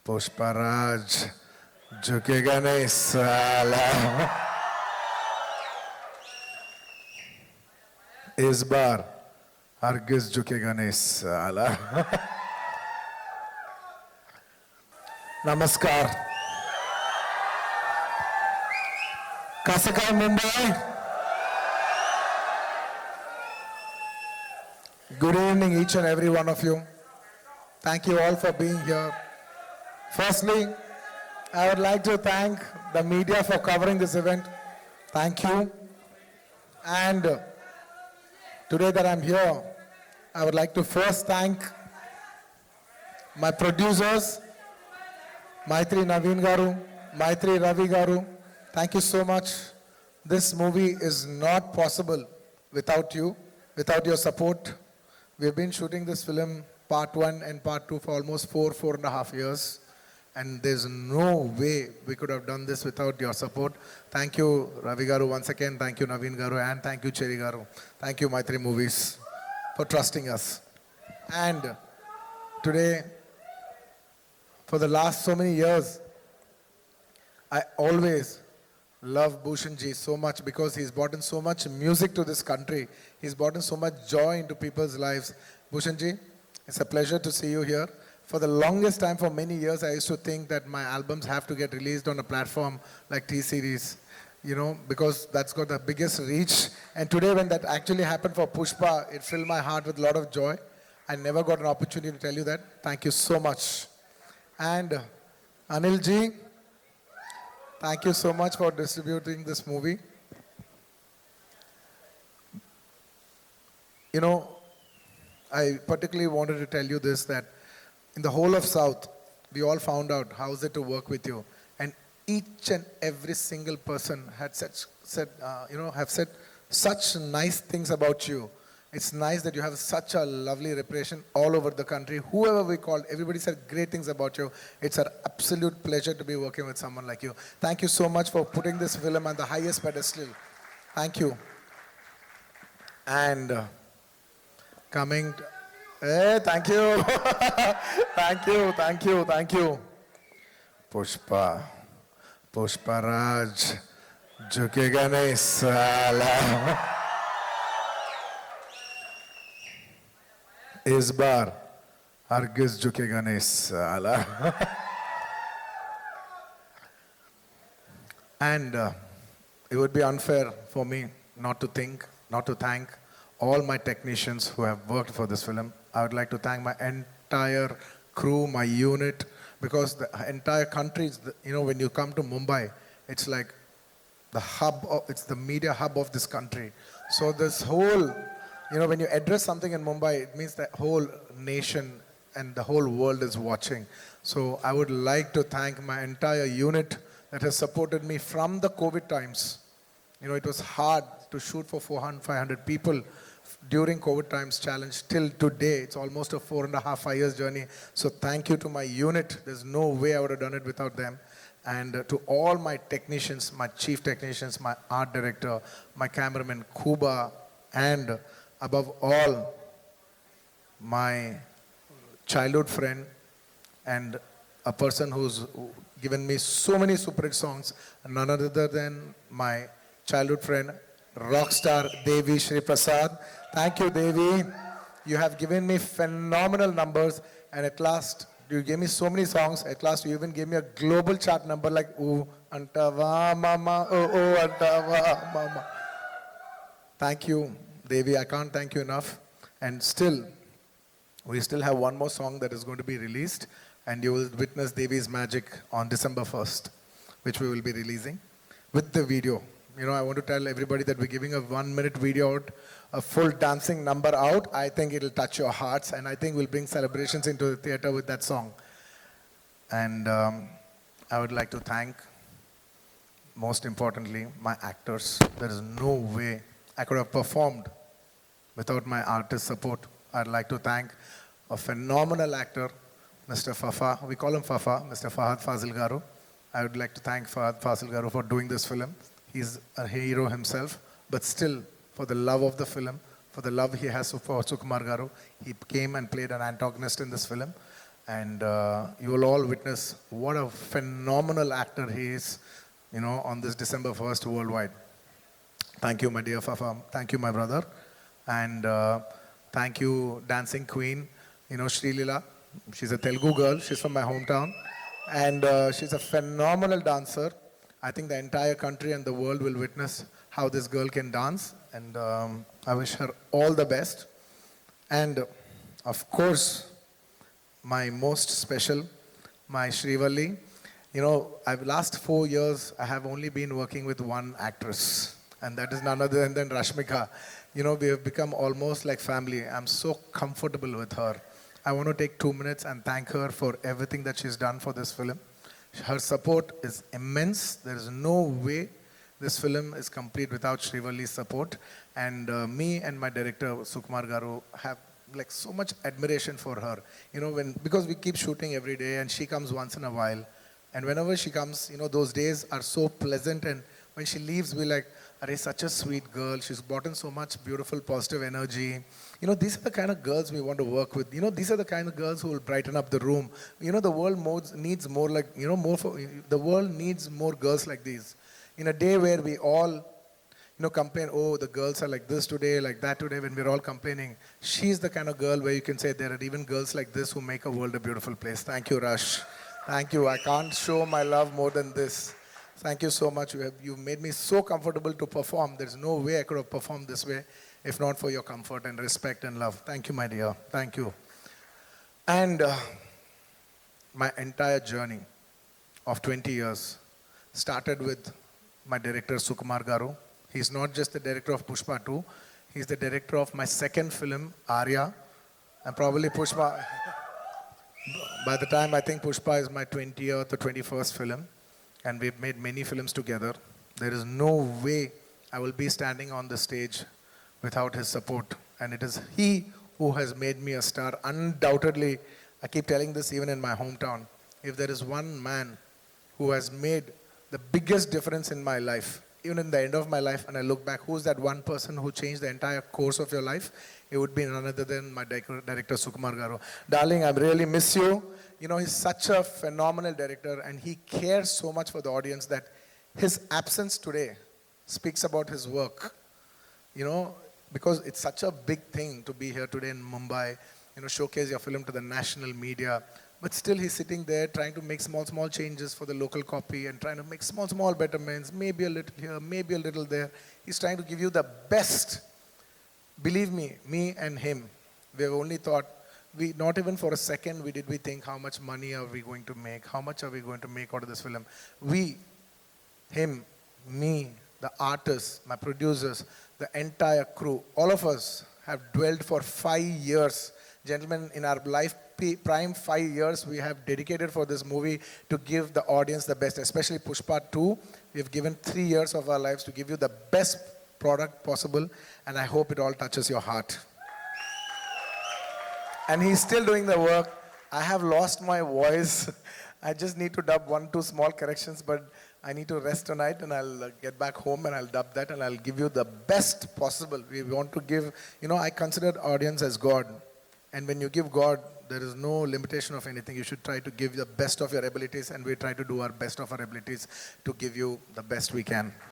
पुष्पराज झुकेगा नहीं साला. इस बार हरगिज झुकेगा नहीं साला. नमस्कार. कसं काय Mumbai? Good evening, each and every one of you. Thank you all for being here. Firstly, I would like to thank the media for covering this event. Thank you. And today that I'm here, I would like to first thank my producers, Maitri Naveen Garu, Maitri Ravi Garu. Thank you so much. This movie is not possible without you, without your support. We've been shooting this film, part 1 and part 2, for almost 4.5 years. And there's no way we could have done this without your support. Thank you, Ravi Garu, once again. Thank you, Naveen Garu, and thank you, Cherry Garu. Thank you, Maitri Movies, for trusting us. And today, for the last so many years, I always love Bhushan Ji so much because he's brought in so much music to this country. He's brought in so much joy into people's lives. Bhushan Ji, it's a pleasure to see you here. For the longest time, for many years, I used to think that my albums have to get released on a platform like T-Series, because that's got the biggest reach. And today, when that actually happened for Pushpa, it filled my heart with a lot of joy. I never got an opportunity to tell you that. Thank you so much. And Anil Ji, thank you so much for distributing this movie. I particularly wanted to tell you this, that in the whole of South, we all found out how is it to work with you. And each and every single person had have said such nice things about you. It's nice that you have such a lovely reputation all over the country. Whoever we called, everybody said great things about you. It's an absolute pleasure to be working with someone like you. Thank you so much for putting this film on the highest pedestal. Thank you. And coming... Hey, thank you. Thank you. Pushpa Raj, झुकेगा नहीं साला. इस बार हरगिज झुकेगा नहीं साला. And it would be unfair for me not to thank all my technicians who have worked for this film. I would like to thank my entire crew, my unit, because the entire country, when you come to Mumbai, it's like the hub, it's the media hub of this country. So this whole, when you address something in Mumbai, it means the whole nation and the whole world is watching. So I would like to thank my entire unit that has supported me from the COVID times. It was hard to shoot for 400, 500 people during COVID times challenge till today. It's almost a 4.5 years journey. So thank you to my unit. There's no way I would have done it without them. And to all my technicians, my chief technicians, my art director, my cameraman Kuba, and above all, my childhood friend and a person who's given me so many super hit songs, none other than my childhood friend, rockstar Devi Shri Prasad. Thank you, Devi. You have given me phenomenal numbers, and at last, you gave me so many songs. At last, you even gave me a global chart number like "Ooh Antava Mama, oh Antava Mama." Thank you, Devi. I can't thank you enough. And still, we still have one more song that is going to be released, and you will witness Devi's magic on December 1st, which we will be releasing with the video. I want to tell everybody that we're giving a 1-minute video out, a full dancing number out. I think it'll touch your hearts, and I think we'll bring celebrations into the theater with that song. And I would like to thank, most importantly, my actors. There is no way I could have performed without my artist support. I'd like to thank a phenomenal actor, Mr. Fafa. We call him Fafa, Mr. Fahad Fazil Garu. I would like to thank Fahad Fazil Garu for doing this film. He's a hero himself, but still, for the love of the film, for the love he has for Sukumar Garu, he came and played an antagonist in this film. and you will all witness what a phenomenal actor he is, on this December 1st worldwide. Thank you, my dear Fafa. Thank you, my brother. And thank you, Dancing Queen, Sri Leela. She's a Telugu girl. She's from my hometown. And she's a phenomenal dancer. I think the entire country and the world will witness how this girl can dance. And I wish her all the best. And of course, my most special, my Srivalli. Last 4 years, I have only been working with one actress, and that is none other than Rashmika. We have become almost like family. I'm so comfortable with her. I want to take 2 minutes and thank her for everything that she's done for this film. Her support is immense. There is no way this film is complete without Srivalli's support. And me and my director, Sukumar Garu, have like so much admiration for her. Because we keep shooting every day and she comes once in a while. And whenever she comes, those days are so pleasant. And when she leaves, we're like, Arey, such a sweet girl. She's brought in so much beautiful, positive energy. These are the kind of girls we want to work with. These are the kind of girls who will brighten up the room. The world needs more like, the world needs more girls like these. In a day where we all, complain, oh, the girls are like this today, like that today, when we're all complaining. She's the kind of girl where you can say there are even girls like this who make a world a beautiful place. Thank you, Rush. Thank you. I can't show my love more than this. Thank you so much. You've made me so comfortable to perform. There's no way I could have performed this way if not for your comfort and respect and love. Thank you, my dear. Thank you. And my entire journey of 20 years started with my director, Sukumar Garu. He's not just the director of Pushpa 2. He's the director of my second film, Arya. And probably Pushpa... By the time I think Pushpa is my 20th or 21st film, and we've made many films together, there is no way I will be standing on the stage without his support. And it is he who has made me a star. Undoubtedly, I keep telling this even in my hometown, if there is one man who has made the biggest difference in my life, even in the end of my life, and I look back, who's that one person who changed the entire course of your life? It would be none other than my director, Sukumar Garu. Darling, I really miss you. He's such a phenomenal director, and he cares so much for the audience that his absence today speaks about his work. Because it's such a big thing to be here today in Mumbai, showcase your film to the national media. But still he's sitting there trying to make small changes for the local copy and trying to make small betterments, maybe a little here, maybe a little there. He's trying to give you the best. Believe me and him, we have only thought, not even for a second we think how much money are we going to make, how much are we going to make out of this film. We, him, me, the artists, my producers, the entire crew, all of us have dwelled for 5 years. Gentlemen, in our life prime 5 years, we have dedicated for this movie to give the audience the best, especially Pushpa 2. We have given 3 years of our lives to give you the best product possible, and I hope it all touches your heart. And he's still doing the work. I have lost my voice. I just need to dub 1-2 small corrections, but I need to rest tonight, and I'll get back home and I'll dub that and I'll give you the best possible. We want to give, I consider audience as God. And when you give God, there is no limitation of anything. You should try to give the best of your abilities, and we try to do our best of our abilities to give you the best we can.